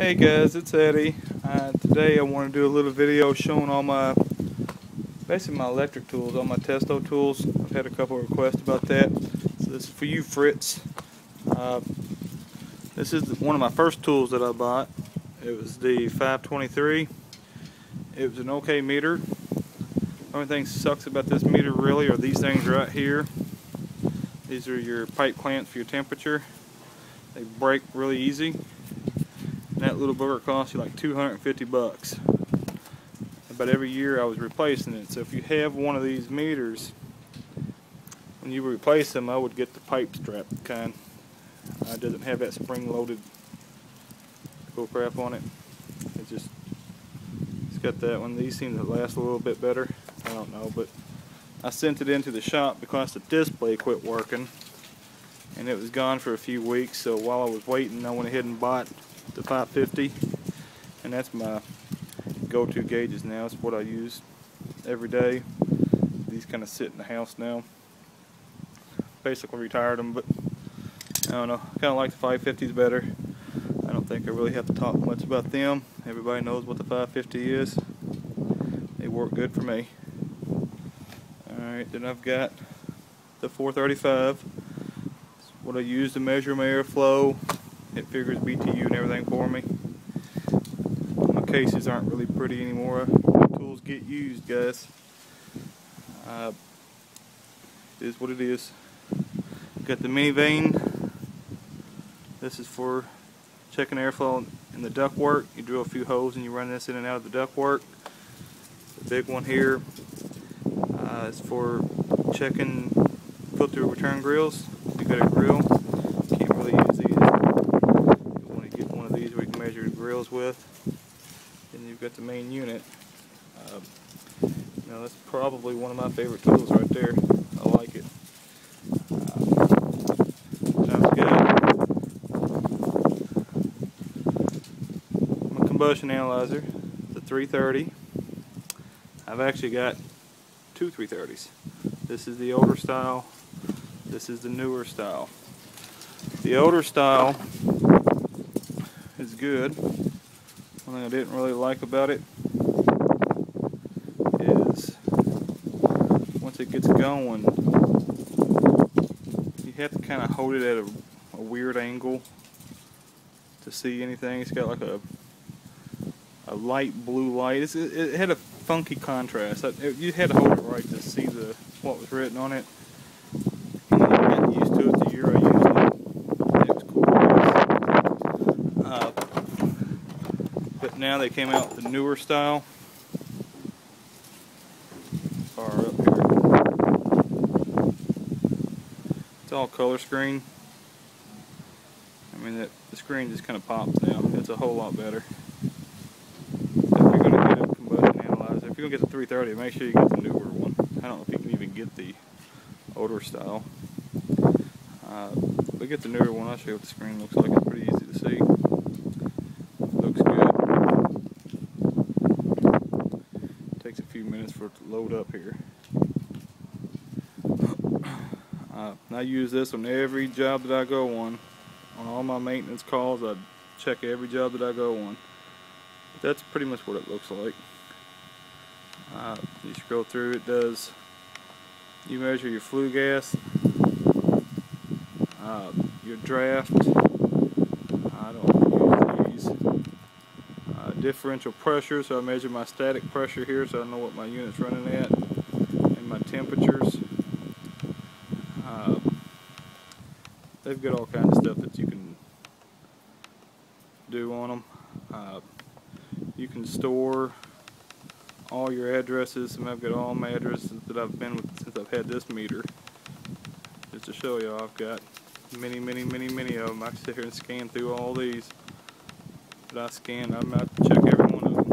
Hey guys, it's Eddie. Today I want to do a little video showing all basically my electric tools, all my Testo tools. I've had a couple of requests about that. So this is for you, Fritz. This is one of my first tools that I bought. It was the 523. It was an okay meter. The only thing that sucks about this meter really are these things right here. These are your pipe clamps for your temperature. They break really easy. That little booger costs you like 250 bucks. But every year I was replacing it. So if you have one of these meters, when you replace them, I would get the pipe strap kind. It doesn't have that spring-loaded cool crap on it. It's got that one. These seem to last a little bit better. I don't know, but I sent it into the shop because the display quit working, and it was gone for a few weeks. So while I was waiting, I went ahead and bought the 550, and that's my go-to gauges now. It's what I use every day. These kind of sit in the house now. Basically retired them, but I don't know. I kind of like the 550s better. I don't think I really have to talk much about them. Everybody knows what the 550 is. They work good for me. Alright, then I've got the 435. It's what I use to measure my airflow. It figures BTU and everything for me. My cases aren't really pretty anymore. My tools get used, guys. It is what it is. Got the mini vane. This is for checking airflow in the ductwork. You drill a few holes and you run this in and out of the ductwork. The big one here is for checking filter return grills. If you got a grill, you can't really use these. You want to get one of these where you can measure the grills with. Then you've got the main unit. Now that's probably one of my favorite tools right there. I like it. I've got my combustion analyzer, the 330. I've actually got two 330s. This is the older style. This is the newer style. The older style is good. One thing I didn't really like about it is once it gets going, you have to kind of hold it at a weird angle to see anything. It's got like a light blue light. It had a funky contrast. You had to hold it right to see what was written on it. And I got used to it the year I used it. It was cool. But now they came out with the newer style. Far up here. It's all color screen. I mean, the screen just kind of pops now. It's a whole lot better. If you're going to get the 330, make sure you get the newer one. I don't know if you can even get the older style. But get the newer one. I'll show you what the screen looks like. It's pretty easy to see. Looks good. Takes a few minutes for it to load up here. I use this on every job that I go on. On all my maintenance calls, I check every job that I go on. But that's pretty much what it looks like. You scroll through, you measure your flue gas, your draft, I don't use these, differential pressure, so I measure my static pressure here so I know what my unit's running at, and my temperatures. They've got all kinds of stuff that you can do on them. You can store all your addresses, and I've got all my addresses that I've been with since I've had this meter. Just to show you, I've got many of them. I can sit here and scan through all these that I scan. I'm about to check every one of them.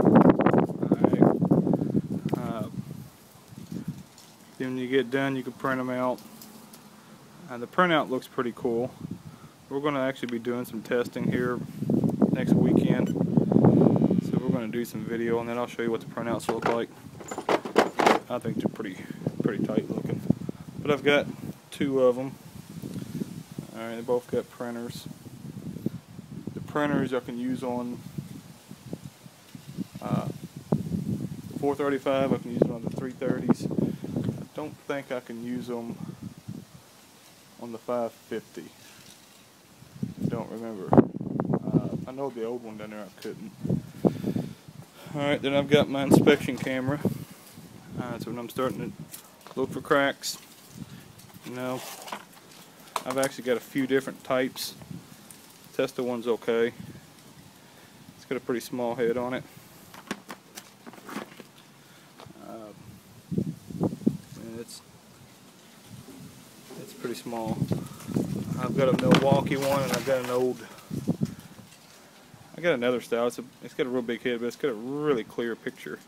Alright. Then when you get done, you can print them out. The printout looks pretty cool. We're going to actually be doing some testing here next weekend. So we're going to do some video, and then I'll show you what the printouts look like. I think they're pretty tight looking. But I've got two of them. Alright, they both got printers. The printers I can use on 435. I can use them on the 330s. I don't think I can use them on the 550. Don't remember. I know the old one down there I couldn't. Alright, then I've got my inspection camera. So when I'm starting to look for cracks, you know, I've actually got a few different types. Testo one's okay. It's got a pretty small head on it. And it's pretty small. I've got a Milwaukee one, and I've got an old. I got another style. It's got a real big head, but it's got a really clear picture.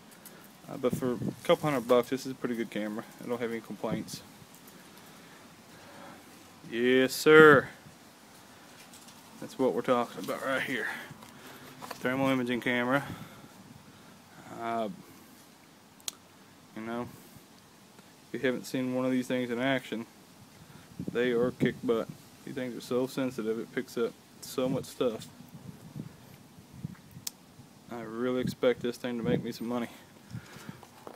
But for a couple $100, this is a pretty good camera. I don't have any complaints. Yes, sir. That's what we're talking about right here. Thermal imaging camera. You know, if you haven't seen one of these things in action, they are kick butt. These things are so sensitive, it picks up so much stuff. I really expect this thing to make me some money.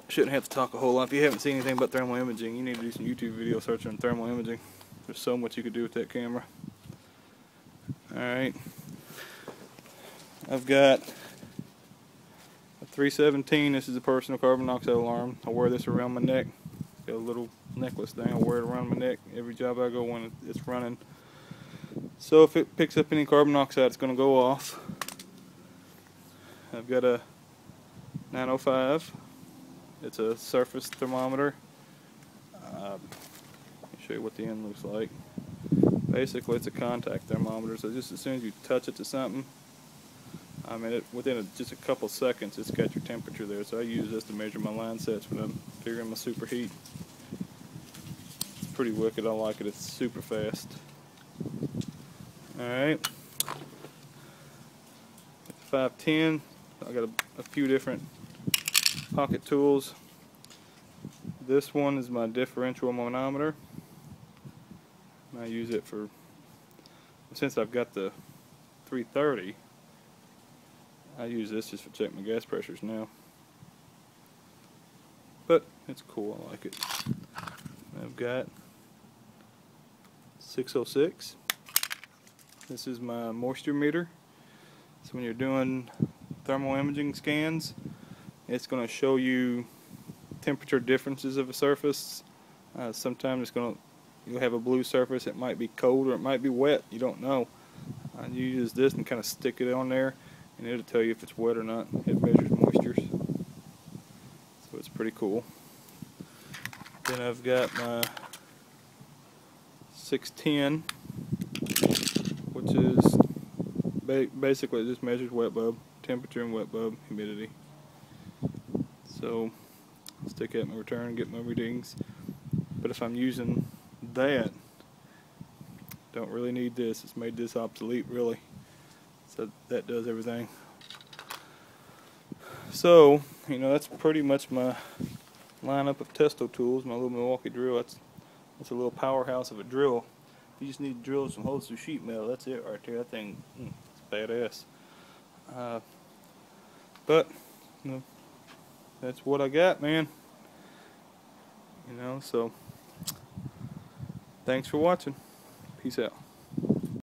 Shouldn't have to talk a whole lot. If you haven't seen anything about thermal imaging, you need to do some YouTube video search on thermal imaging. There's so much you could do with that camera. Alright. I've got a 317. This is a personal carbon monoxide alarm. I wear this around my neck. Got a little necklace thing. I wear it around my neck every job I go when it's running. So if it picks up any carbon monoxide, it's going to go off. I've got a 905. It's a surface thermometer. Let me show you what the end looks like. Basically, it's a contact thermometer, so just as soon as you touch it to something, I mean, within just a couple seconds, it's got your temperature there. So I use this to measure my line sets when I'm figuring my superheat. It's pretty wicked. I like it. It's super fast. Alright. 510. I got a few different pocket tools. This one is my differential manometer. I use it for, since I've got the 330, I use this just for checking my gas pressures now. But it's cool, I like it. I've got 606. This is my moisture meter. So when you're doing thermal imaging scans, it's going to show you temperature differences of a surface. Sometimes you'll have a blue surface. It might be cold or it might be wet. You don't know. You use this and kind of stick it on there, and it'll tell you if it's wet or not. It measures moistures, so it's pretty cool. Then I've got my 610, which is basically it just measures wet bulb temperature and wet bulb humidity. So I'll stick that in my return and get my readings. But if I'm using that, don't really need this. It's made this obsolete, really. So that does everything. So, you know, that's pretty much my lineup of Testo tools. My little Milwaukee drill. That's a little powerhouse of a drill. You just need to drill some holes through sheet metal. That's it right there. That thing, it's badass. But you know, that's what I got, man. You know, so thanks for watching. Peace out.